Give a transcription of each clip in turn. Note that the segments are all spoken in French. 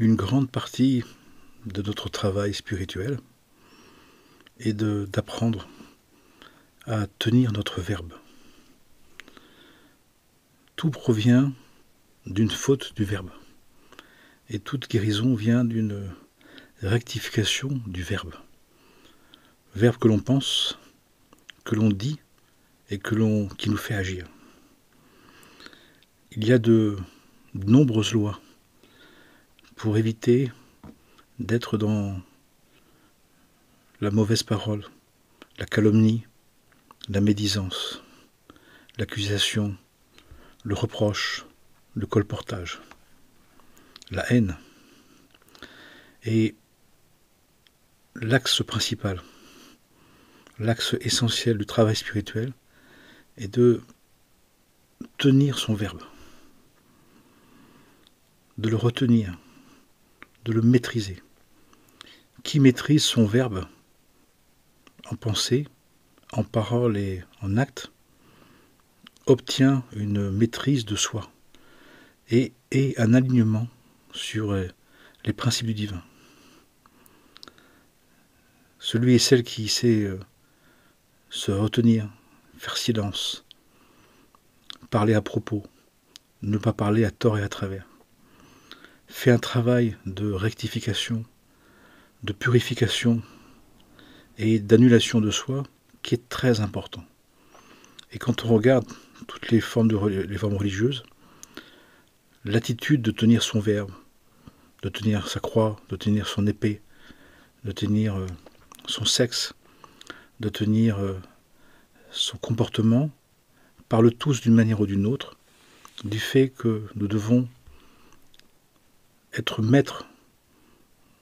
Une grande partie de notre travail spirituel est d'apprendre à tenir notre verbe. Tout provient d'une faute du verbe. Et toute guérison vient d'une rectification du verbe. Verbe que l'on pense, que l'on dit et qui nous fait agir. Il y a de nombreuses lois pour éviter d'être dans la mauvaise parole, la calomnie, la médisance, l'accusation, le reproche, le colportage, la haine. Et l'axe principal, l'axe essentiel du travail spirituel est de tenir son verbe, de le retenir, de le maîtriser. Qui maîtrise son verbe en pensée, en parole et en acte, obtient une maîtrise de soi et un alignement sur les principes du divin. Celui et celle qui sait se retenir, faire silence, parler à propos, ne pas parler à tort et à travers, fait un travail de rectification, de purification et d'annulation de soi qui est très important. Et quand on regarde toutes les formes religieuses, l'attitude de tenir son verbe, de tenir sa croix, de tenir son épée, de tenir son sexe, de tenir son comportement, parlent tous d'une manière ou d'une autre du fait que nous devons être maîtres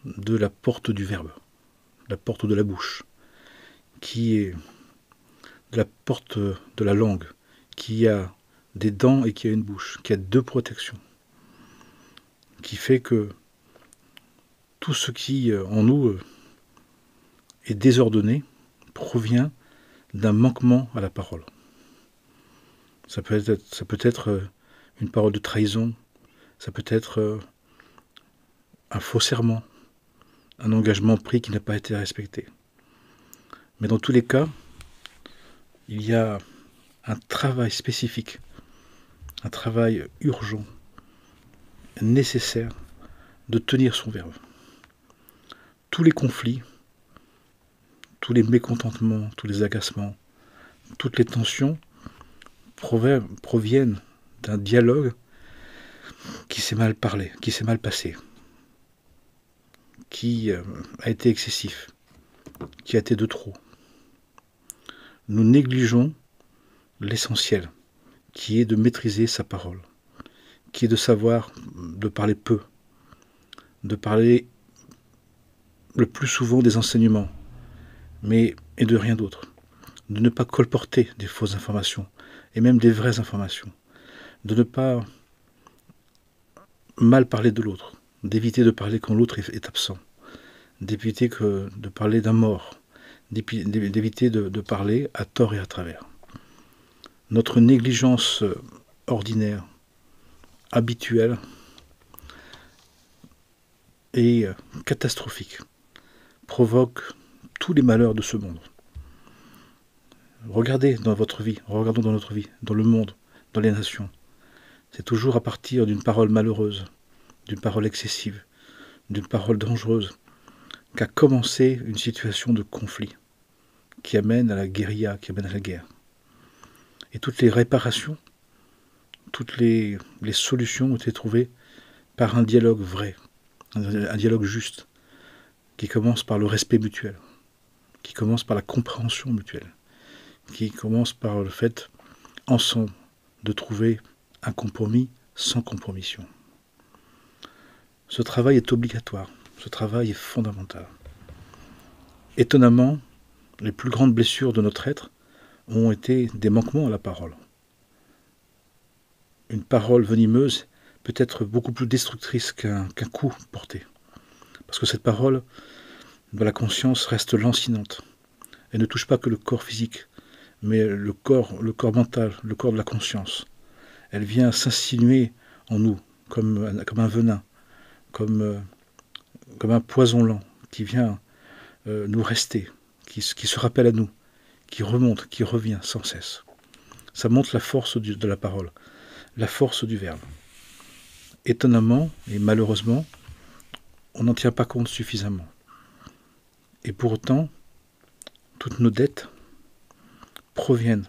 de la porte du verbe, la porte de la bouche, qui est de la porte de la langue, qui a des dents et qui a une bouche, qui a deux protections, qui fait que tout ce qui en nous est désordonné provient d'un manquement à la parole. Ça peut être une parole de trahison, ça peut être un faux serment, un engagement pris qui n'a pas été respecté. Mais dans tous les cas, il y a un travail spécifique, un travail urgent, nécessaire de tenir son verbe. Tous les conflits, tous les mécontentements, tous les agacements, toutes les tensions proviennent d'un dialogue qui s'est mal parlé, qui s'est mal passé, qui a été excessif, qui a été de trop. Nous négligeons l'essentiel, qui est de maîtriser sa parole, qui est de savoir de parler peu, de parler le plus souvent des enseignements, et de rien d'autre, de ne pas colporter des fausses informations, et même des vraies informations, de ne pas mal parler de l'autre, d'éviter de parler quand l'autre est absent, d'éviter de parler d'un mort, d'éviter de parler à tort et à travers. Notre négligence ordinaire, habituelle, et catastrophique, provoque tous les malheurs de ce monde. Regardez dans votre vie, regardons dans notre vie, dans le monde, dans les nations. C'est toujours à partir d'une parole malheureuse, d'une parole excessive, d'une parole dangereuse, qu'a commencé une situation de conflit, qui amène à la guérilla, qui amène à la guerre. Et toutes les réparations, toutes les solutions ont été trouvées par un dialogue vrai, un dialogue juste, qui commence par le respect mutuel, qui commence par la compréhension mutuelle, qui commence par le fait, ensemble, de trouver un compromis sans compromission. Ce travail est obligatoire, ce travail est fondamental. Étonnamment, les plus grandes blessures de notre être ont été des manquements à la parole. Une parole venimeuse peut être beaucoup plus destructrice qu'un coup porté. Parce que cette parole de la conscience reste lancinante. Elle ne touche pas que le corps physique, mais le corps mental, le corps de la conscience. Elle vient s'insinuer en nous comme un venin comme un poison lent qui vient nous rester, qui se rappelle à nous, qui remonte, qui revient sans cesse. Ça montre la force de la parole, la force du verbe. Étonnamment et malheureusement, on n'en tient pas compte suffisamment. Et pour autant, toutes nos dettes proviennent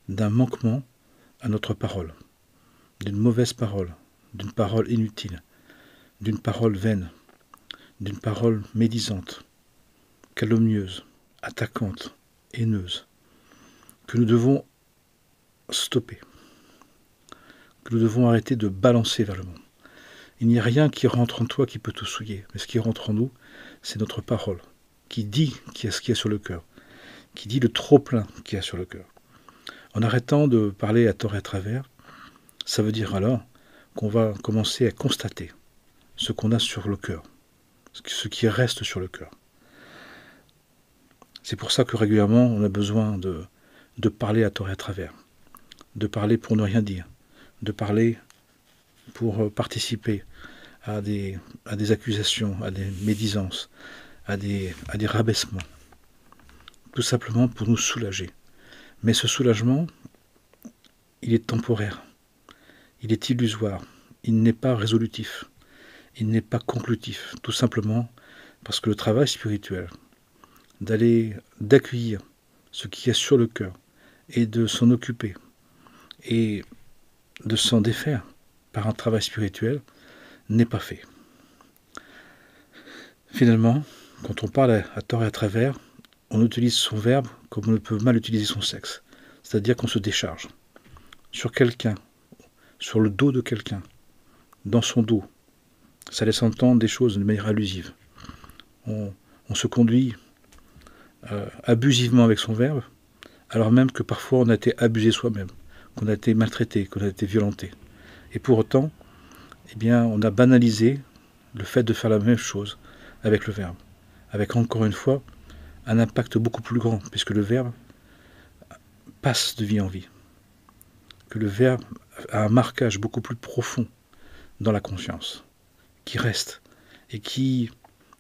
d'un manquement à notre parole, d'une mauvaise parole, d'une parole inutile, d'une parole vaine, d'une parole médisante, calomnieuse, attaquante, haineuse, que nous devons stopper, que nous devons arrêter de balancer vers le monde. Il n'y a rien qui rentre en toi qui peut te souiller, mais ce qui rentre en nous, c'est notre parole, qui dit ce qu'il y a sur le cœur, qui dit le trop-plein qu'il y a sur le cœur. En arrêtant de parler à tort et à travers, ça veut dire alors qu'on va commencer à constater ce qu'on a sur le cœur, ce qui reste sur le cœur. C'est pour ça que régulièrement, on a besoin de parler à tort et à travers, de parler pour ne rien dire, de parler pour participer à des accusations, à des médisances, à des rabaissements, tout simplement pour nous soulager. Mais ce soulagement, il est temporaire, il est illusoire, il n'est pas résolutif, il n'est pas conclutif, tout simplement parce que le travail spirituel, d'accueillir ce qui est sur le cœur et de s'en occuper et de s'en défaire par un travail spirituel n'est pas fait. Finalement, quand on parle à tort et à travers, on utilise son verbe comme on ne peut mal utiliser son sexe. C'est-à-dire qu'on se décharge sur quelqu'un, sur le dos de quelqu'un, dans son dos. Ça laisse entendre des choses de manière allusive. On se conduit abusivement avec son verbe, alors même que parfois on a été abusé soi-même, qu'on a été maltraité, qu'on a été violenté. Et pour autant, eh bien, on a banalisé le fait de faire la même chose avec le verbe, avec encore une fois un impact beaucoup plus grand, puisque le verbe passe de vie en vie, que le verbe a un marquage beaucoup plus profond dans la conscience, qui reste et qui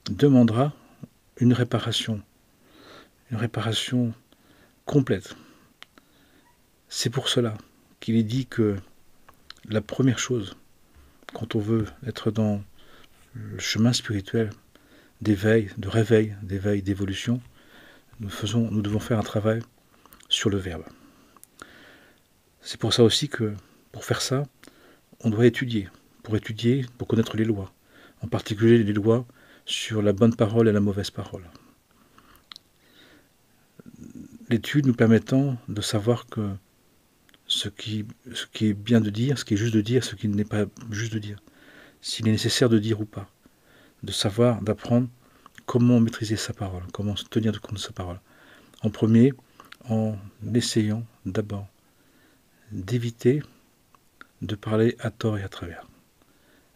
demandera une réparation complète. C'est pour cela qu'il est dit que la première chose, quand on veut être dans le chemin spirituel d'éveil, de réveil, d'éveil, d'évolution, nous devons faire un travail sur le verbe. C'est pour ça aussi que, pour faire ça, on doit étudier, pour connaître les lois, en particulier les lois sur la bonne parole et la mauvaise parole. L'étude nous permettant de savoir que ce qui est bien de dire, ce qui est juste de dire, ce qui n'est pas juste de dire, s'il est nécessaire de dire ou pas, de savoir, d'apprendre comment maîtriser sa parole, comment se tenir compte de sa parole. En premier, en essayant d'abord d'éviter de parler à tort et à travers,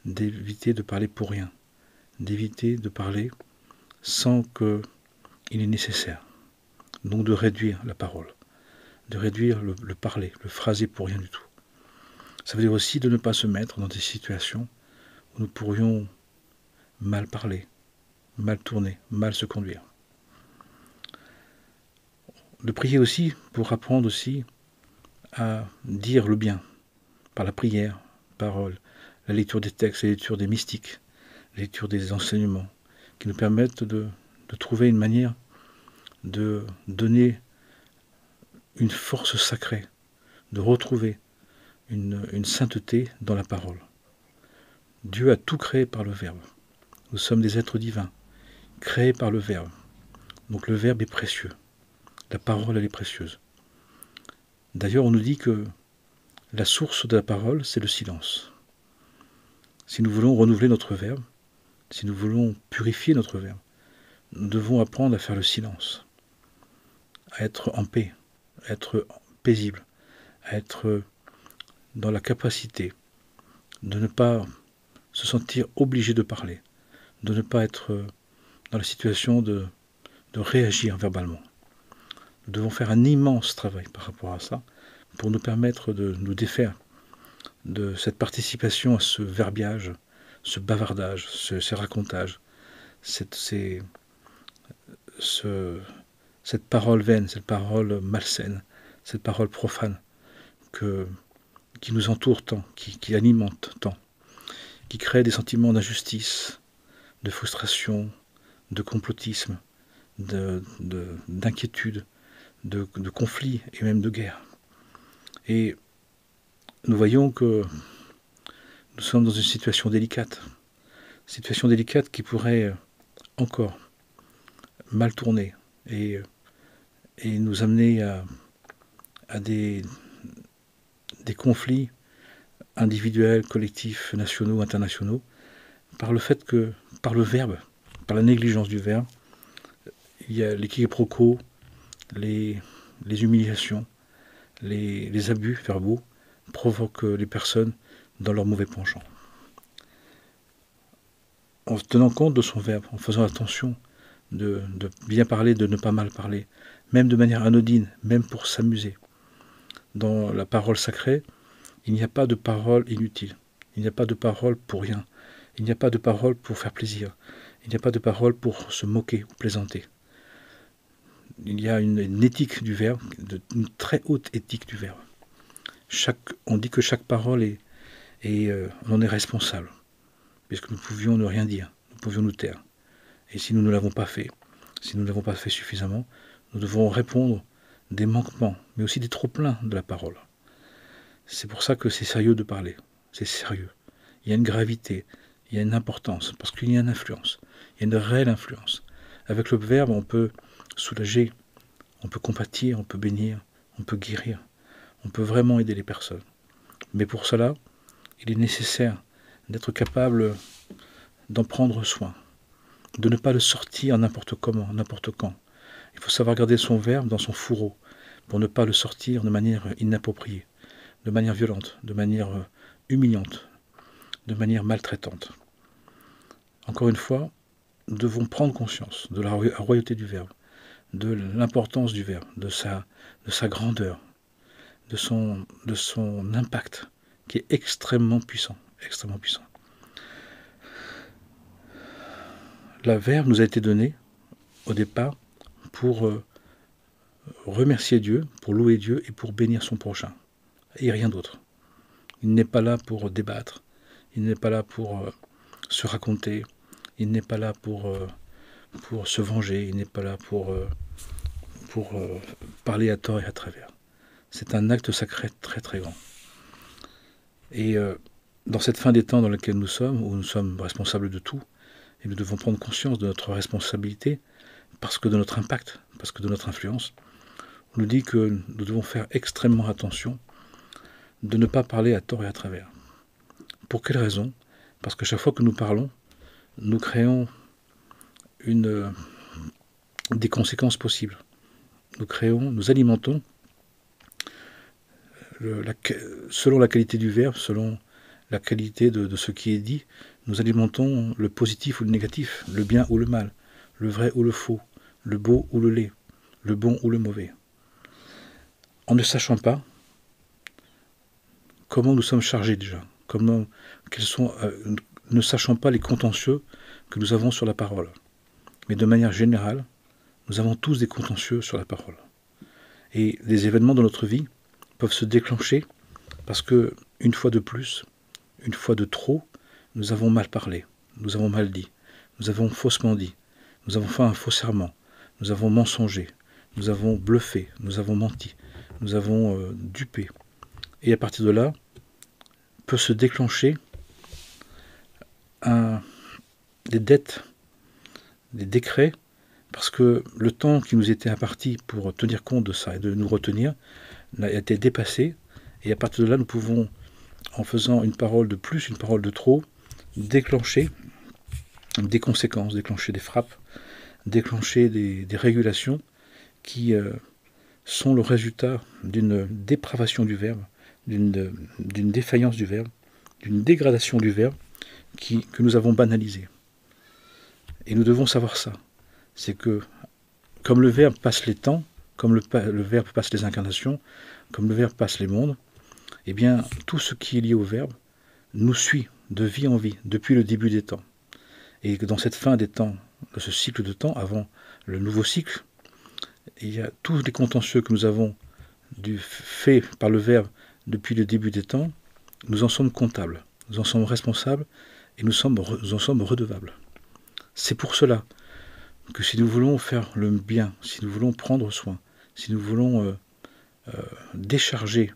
d'éviter de parler pour rien, d'éviter de parler sans qu'il est nécessaire. Donc de réduire la parole, de réduire le parler, le phraser pour rien du tout. Ça veut dire aussi de ne pas se mettre dans des situations où nous pourrions mal parler, mal tourner, mal se conduire. De prier aussi pour apprendre aussi à dire le bien, par la prière, par la lecture des textes, la lecture des mystiques, la lecture des enseignements, qui nous permettent de trouver une manière de donner une force sacrée, de retrouver une sainteté dans la parole. Dieu a tout créé par le Verbe. Nous sommes des êtres divins, créés par le Verbe. Donc le Verbe est précieux. La parole, elle est précieuse. D'ailleurs, on nous dit que la source de la parole, c'est le silence. Si nous voulons renouveler notre Verbe, si nous voulons purifier notre Verbe, nous devons apprendre à faire le silence, à être en paix, à être paisible, à être dans la capacité de ne pas se sentir obligé de parler, de ne pas être dans la situation de réagir verbalement. Nous devons faire un immense travail par rapport à ça pour nous permettre de nous défaire de cette participation à ce verbiage, ce bavardage, ces racontages, cette parole vaine, cette parole malsaine, cette parole profane qui nous entoure tant, qui alimente tant, qui crée des sentiments d'injustice, de frustration, de complotisme, d'inquiétude, de conflit et même de guerre. Et nous voyons que nous sommes dans une situation délicate qui pourrait encore mal tourner et nous amener à des conflits individuels, collectifs, nationaux, internationaux, par le fait que, par le verbe, par la négligence du verbe, il y a les quiproquos, les humiliations, les abus verbaux provoquent les personnes dans leur mauvais penchant. En tenant compte de son verbe, en faisant attention de bien parler, de ne pas mal parler, même de manière anodine, même pour s'amuser. Dans la parole sacrée, il n'y a pas de parole inutile, il n'y a pas de parole pour rien, il n'y a pas de parole pour faire plaisir, il n'y a pas de parole pour se moquer ou plaisanter. Il y a une éthique du verbe, une très haute éthique du verbe. On dit que chaque parole on en est responsable, puisque nous pouvions ne rien dire, nous pouvions nous taire. Et si nous ne l'avons pas fait, si nous ne l'avons pas fait suffisamment, nous devons répondre des manquements, mais aussi des trop-pleins de la parole. C'est pour ça que c'est sérieux de parler, c'est sérieux. Il y a une gravité, il y a une importance, parce qu'il y a une influence, il y a une réelle influence. Avec le verbe, on peut soulager, on peut compatir, on peut bénir, on peut guérir, on peut vraiment aider les personnes. Mais pour cela, il est nécessaire d'être capable d'en prendre soin, de ne pas le sortir n'importe comment, n'importe quand. Il faut savoir garder son verbe dans son fourreau, pour ne pas le sortir de manière inappropriée, de manière violente, de manière humiliante, de manière maltraitante. Encore une fois, nous devons prendre conscience de la royauté du verbe, de l'importance du verbe, de sa grandeur, de son impact, qui est extrêmement puissant, extrêmement puissant. Le verbe nous a été donné, au départ, pour remercier Dieu, pour louer Dieu et pour bénir son prochain. Et rien d'autre. Il n'est pas là pour débattre, il n'est pas là pour se raconter, il n'est pas là pour se venger, il n'est pas là pour parler à tort et à travers. C'est un acte sacré très très grand. Et dans cette fin des temps dans laquelle nous sommes, où nous sommes responsables de tout, et nous devons prendre conscience de notre responsabilité, parce que de notre impact, parce que de notre influence, on nous dit que nous devons faire extrêmement attention de ne pas parler à tort et à travers. Pour quelle raison? Parce que chaque fois que nous parlons, nous créons des conséquences possibles. Nous alimentons, selon la qualité du verbe, selon la qualité de ce qui est dit, nous alimentons le positif ou le négatif, le bien ou le mal, le vrai ou le faux, le beau ou le laid, le bon ou le mauvais. En ne sachant pas comment nous sommes chargés déjà, ne sachant pas les contentieux que nous avons sur la parole. Mais de manière générale, nous avons tous des contentieux sur la parole. Et des événements dans notre vie peuvent se déclencher parce que, une fois de plus, une fois de trop, nous avons mal parlé, nous avons mal dit, nous avons faussement dit, nous avons fait un faux serment, nous avons mensongé, nous avons bluffé, nous avons menti, nous avons dupé. Et à partir de là, peut se déclencher des dettes, des décrets, parce que le temps qui nous était imparti pour tenir compte de ça et de nous retenir a été dépassé, et à partir de là, nous pouvons, en faisant une parole de plus, une parole de trop, déclencher des conséquences, déclencher des frappes, déclencher des régulations qui sont le résultat d'une dépravation du verbe, d'une défaillance du verbe, d'une dégradation du verbe que nous avons banalisé. Et nous devons savoir ça. C'est que, comme le verbe passe les temps, comme le verbe passe les incarnations, comme le verbe passe les mondes, eh bien, tout ce qui est lié au verbe nous suit de vie en vie, depuis le début des temps. Et que dans cette fin des temps, de ce cycle de temps, avant le nouveau cycle, il y a tous les contentieux que nous avons fait par le Verbe depuis le début des temps, nous en sommes comptables, nous en sommes responsables et nous en sommes redevables. C'est pour cela que si nous voulons faire le bien, si nous voulons prendre soin, si nous voulons décharger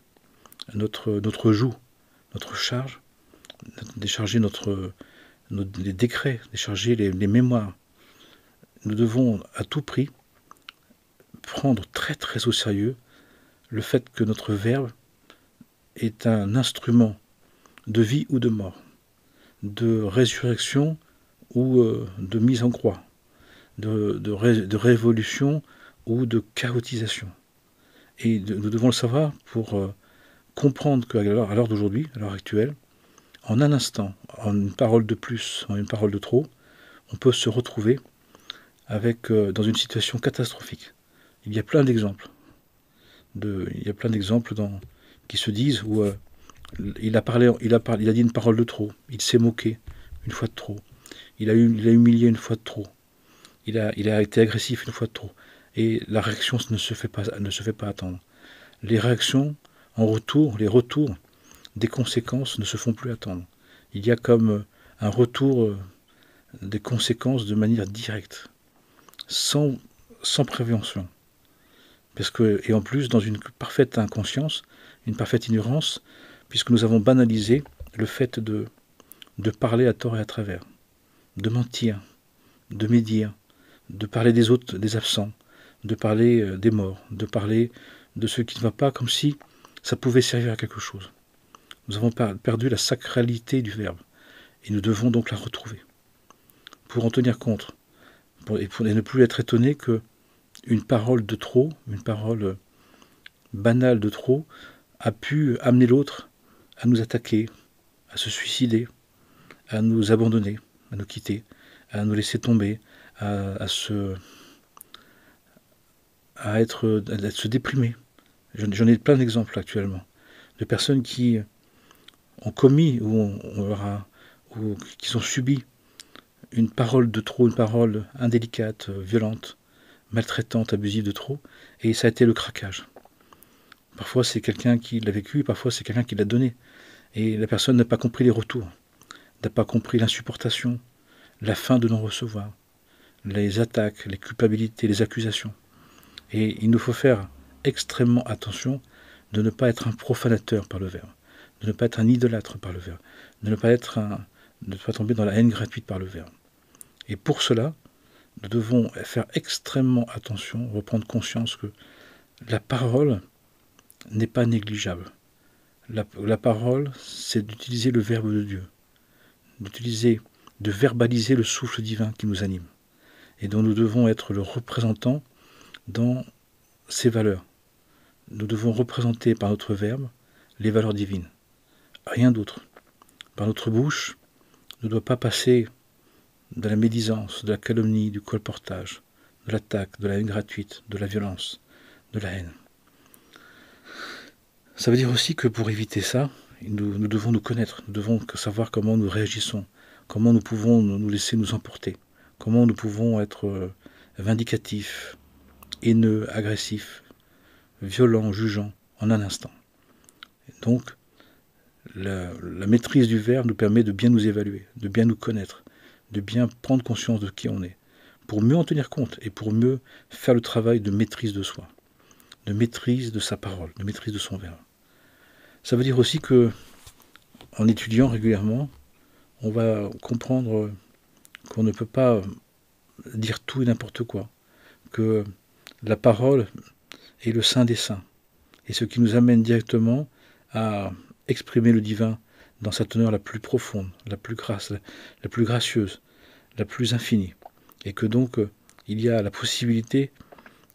notre joug, notre charge, décharger les décrets, décharger les mémoires, nous devons à tout prix prendre très très au sérieux le fait que notre Verbe est un instrument de vie ou de mort, de résurrection ou de mise en croix, de révolution ou de chaotisation. Et nous devons le savoir pour comprendre qu'à l'heure d'aujourd'hui, à l'heure actuelle, en un instant, en une parole de plus, en une parole de trop, on peut se retrouver dans une situation catastrophique. Il y a plein d'exemples. Qui se disent où il a dit une parole de trop, il s'est moqué une fois de trop, il a humilié une fois de trop, il a été agressif une fois de trop, et la réaction ne se fait pas attendre. Les réactions en retour, les retours des conséquences ne se font plus attendre. Il y a comme un retour des conséquences de manière directe, sans prévention. Et en plus, dans une parfaite inconscience, une parfaite ignorance, puisque nous avons banalisé le fait de parler à tort et à travers, de mentir, de médire, de parler des autres, des absents, de parler des morts, de parler de ce qui ne va pas, comme si ça pouvait servir à quelque chose. Nous avons perdu la sacralité du Verbe, et nous devons donc la retrouver. Pour en tenir compte, et ne plus être étonné que une parole de trop, une parole banale de trop, a pu amener l'autre à nous attaquer, à se suicider, à nous abandonner, à nous quitter, à nous laisser tomber, à se déprimer. J'en ai plein d'exemples actuellement, de personnes qui ont commis ou qui ont subi une parole de trop, une parole indélicate, violente, maltraitante, abusive de trop, et ça a été le craquage. Parfois c'est quelqu'un qui l'a vécu, parfois c'est quelqu'un qui l'a donné, et la personne n'a pas compris les retours, n'a pas compris l'insupportation, la faim de non-recevoir, les attaques, les culpabilités, les accusations. Et il nous faut faire extrêmement attention de ne pas être un profanateur par le Verbe, de ne pas être un idolâtre par le Verbe, de ne pas tomber dans la haine gratuite par le Verbe. Et pour cela, nous devons faire extrêmement attention, reprendre conscience que la parole n'est pas négligeable. La parole, c'est d'utiliser le Verbe de Dieu, de verbaliser le souffle divin qui nous anime, et dont nous devons être le représentant dans ses valeurs. Nous devons représenter par notre Verbe les valeurs divines, rien d'autre. Par notre bouche ne doit pas passer de la médisance, de la calomnie, du colportage, de l'attaque, de la haine gratuite, de la violence, de la haine. Ça veut dire aussi que pour éviter ça, nous devons nous connaître, nous devons savoir comment nous réagissons, comment nous pouvons nous laisser nous emporter, comment nous pouvons être vindicatifs, haineux, agressifs, violents, jugeants, en un instant. Donc, la maîtrise du Verbe nous permet de bien nous évaluer, de bien nous connaître, de bien prendre conscience de qui on est, pour mieux en tenir compte et pour mieux faire le travail de maîtrise de soi, de maîtrise de sa parole, de maîtrise de son Verbe. Ça veut dire aussi que, en étudiant régulièrement, on va comprendre qu'on ne peut pas dire tout et n'importe quoi, que la parole est le saint des saints, et ce qui nous amène directement à exprimer le divin dans sa teneur la plus profonde, la plus gracieuse, la plus infinie, et que donc il y a la possibilité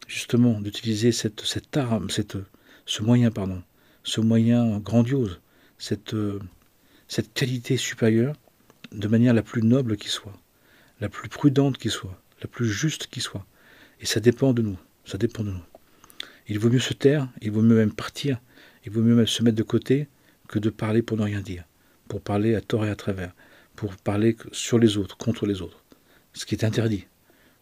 justement d'utiliser ce moyen grandiose, cette qualité supérieure de manière la plus noble qui soit, la plus prudente qui soit, la plus juste qui soit. Et ça dépend de nous, ça dépend de nous. Il vaut mieux se taire, il vaut mieux même partir, il vaut mieux même se mettre de côté que de parler pour ne rien dire, pour parler à tort et à travers, pour parler sur les autres, contre les autres, ce qui est interdit.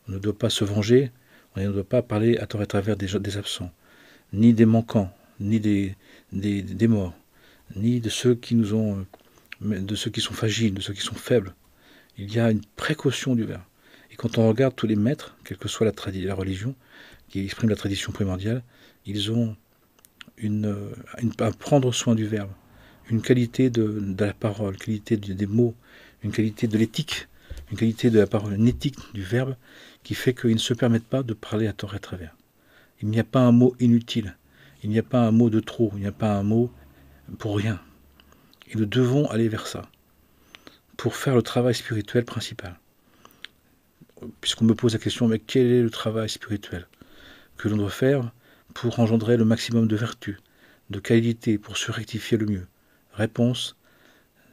On ne doit pas se venger, on ne doit pas parler à tort et à travers des absents, ni des manquants, ni des morts, ni de ceux qui nous ont, de ceux qui sont fragiles, de ceux qui sont faibles. Il y a une précaution du verbe. Et quand on regarde tous les maîtres, quelle que soit la religion, qui exprime la tradition primordiale, ils ont à prendre soin du verbe, une qualité de la parole, une qualité des mots, une qualité de l'éthique, une qualité de la parole, une éthique du verbe, qui fait qu'ils ne se permettent pas de parler à tort et à travers. Il n'y a pas un mot inutile, il n'y a pas un mot de trop, il n'y a pas un mot pour rien. Et nous devons aller vers ça, pour faire le travail spirituel principal. Puisqu'on me pose la question, mais quel est le travail spirituel que l'on doit faire pour engendrer le maximum de vertu, de qualité, pour se rectifier le mieux? Réponse,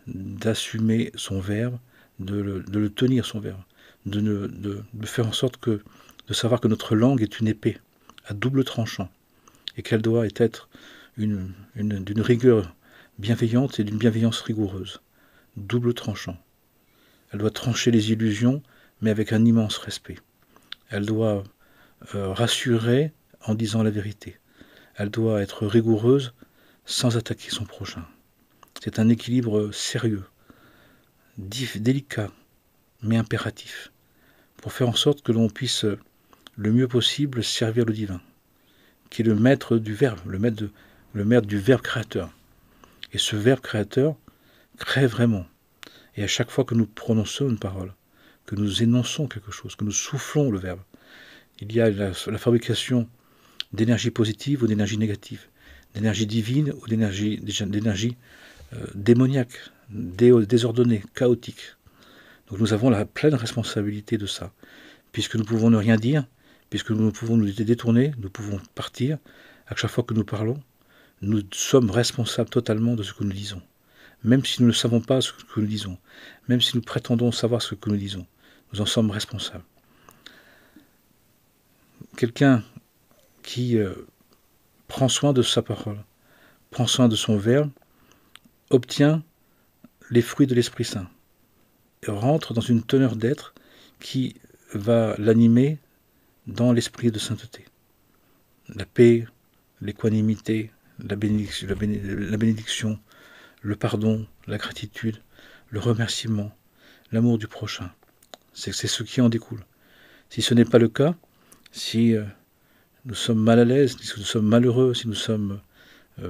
d'assumer son verbe, de le tenir son verbe, de faire en sorte de savoir que notre langue est une épée à double tranchant et qu'elle doit être d'une rigueur bienveillante et d'une bienveillance rigoureuse, double tranchant. Elle doit trancher les illusions, mais avec un immense respect. Elle doit rassurer en disant la vérité. Elle doit être rigoureuse sans attaquer son prochain. C'est un équilibre sérieux, délicat, mais impératif, pour faire en sorte que l'on puisse le mieux possible servir le divin, qui est le maître du verbe, le maître du verbe créateur. Et ce verbe créateur crée vraiment. Et à chaque fois que nous prononçons une parole, que nous énonçons quelque chose, que nous soufflons le verbe, il y a la fabrication d'énergie positive ou d'énergie négative, d'énergie divine ou d'énergie démoniaque, désordonnée, chaotique. Donc nous avons la pleine responsabilité de ça, puisque nous pouvons ne rien dire, puisque nous pouvons nous détourner, nous pouvons partir. À chaque fois que nous parlons, nous sommes responsables totalement de ce que nous disons. Même si nous ne savons pas ce que nous disons, même si nous prétendons savoir ce que nous disons, nous en sommes responsables. Quelqu'un qui prend soin de sa parole, prend soin de son verbe, obtient les fruits de l'Esprit Saint, et rentre dans une teneur d'être qui va l'animer dans l'esprit de sainteté. La paix, l'équanimité, la bénédiction, le pardon, la gratitude, le remerciement, l'amour du prochain. C'est ce qui en découle. Si ce n'est pas le cas, si nous sommes mal à l'aise, si nous sommes malheureux, si nous sommes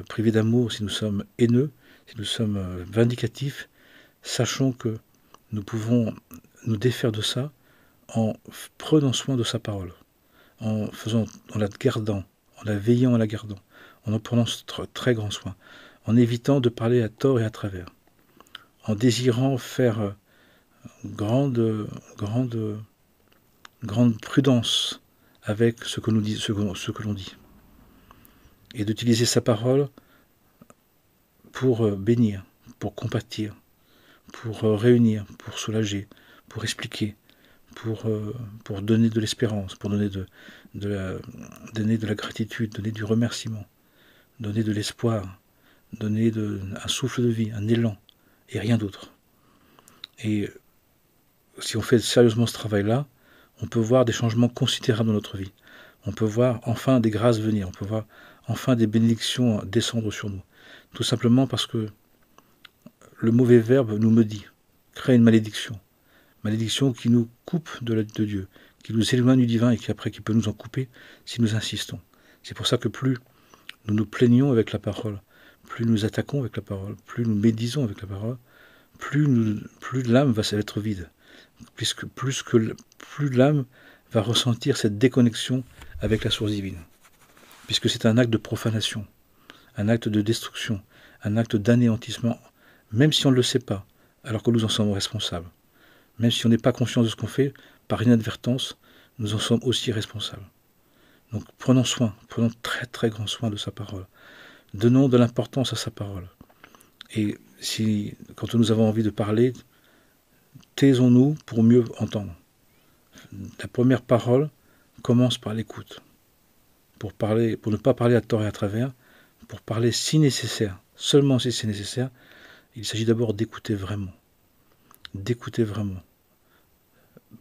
privés d'amour, si nous sommes haineux, si nous sommes vindicatifs, sachons que nous pouvons nous défaire de ça en prenant soin de sa parole, en la gardant, en la veillant, en la gardant, en prenant très grand soin, en évitant de parler à tort et à travers, en désirant faire grande prudence avec ce que l'on dit, et d'utiliser sa parole pour bénir, pour compatir, pour réunir, pour soulager, pour expliquer, pour donner de l'espérance, pour donner de la gratitude, donner du remerciement, donner de l'espoir, donner un souffle de vie, un élan, et rien d'autre. Et si on fait sérieusement ce travail-là, on peut voir des changements considérables dans notre vie. On peut voir enfin des grâces venir, on peut voir enfin des bénédictions descendre sur nous. Tout simplement parce que le mauvais verbe nous maudit, crée une malédiction. Malédiction qui nous coupe de Dieu, qui nous éloigne du divin et qui peut nous en couper si nous insistons. C'est pour ça que plus nous nous plaignons avec la parole, plus nous attaquons avec la parole, plus nous médisons avec la parole, plus l'âme va être vide, plus l'âme va ressentir cette déconnexion avec la source divine, puisque c'est un acte de profanation, un acte de destruction, un acte d'anéantissement, même si on ne le sait pas, alors que nous en sommes responsables. Même si on n'est pas conscient de ce qu'on fait, par inadvertance, nous en sommes aussi responsables. Donc prenons très très grand soin de sa parole. Donnons de l'importance à sa parole. Et quand nous avons envie de parler, taisons-nous pour mieux entendre. La première parole commence par l'écoute. Pour ne pas parler à tort et à travers, pour parler si nécessaire, seulement si c'est nécessaire, il s'agit d'abord d'écouter vraiment,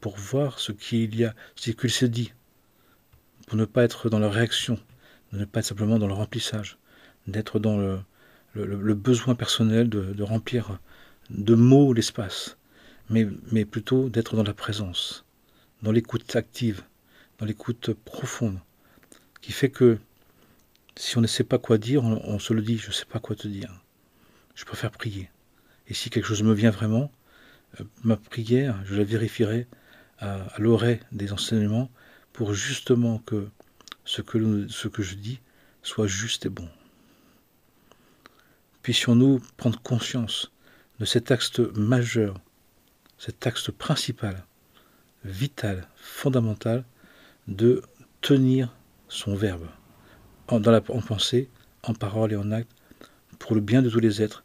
pour voir ce qu'il y a, ce qu'il se dit, pour ne pas être dans la réaction, de ne pas être simplement dans le remplissage, d'être dans le besoin personnel de remplir de mots l'espace, mais plutôt d'être dans la présence, dans l'écoute active, dans l'écoute profonde, qui fait que si on ne sait pas quoi dire, on se le dit, je ne sais pas quoi te dire, je préfère prier. Et si quelque chose me vient vraiment, ma prière, je la vérifierai à l'oreille des enseignements pour justement que ce que je dis soit juste et bon. Puissions-nous prendre conscience de cet axe majeur, cet axe principal, vital, fondamental, de tenir son verbe, en pensée, en parole et en acte, pour le bien de tous les êtres,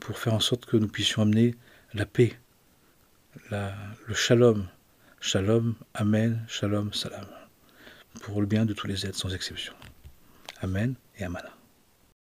pour faire en sorte que nous puissions amener la paix, le shalom, shalom, amen, shalom, salam, pour le bien de tous les êtres sans exception. Amen et amen.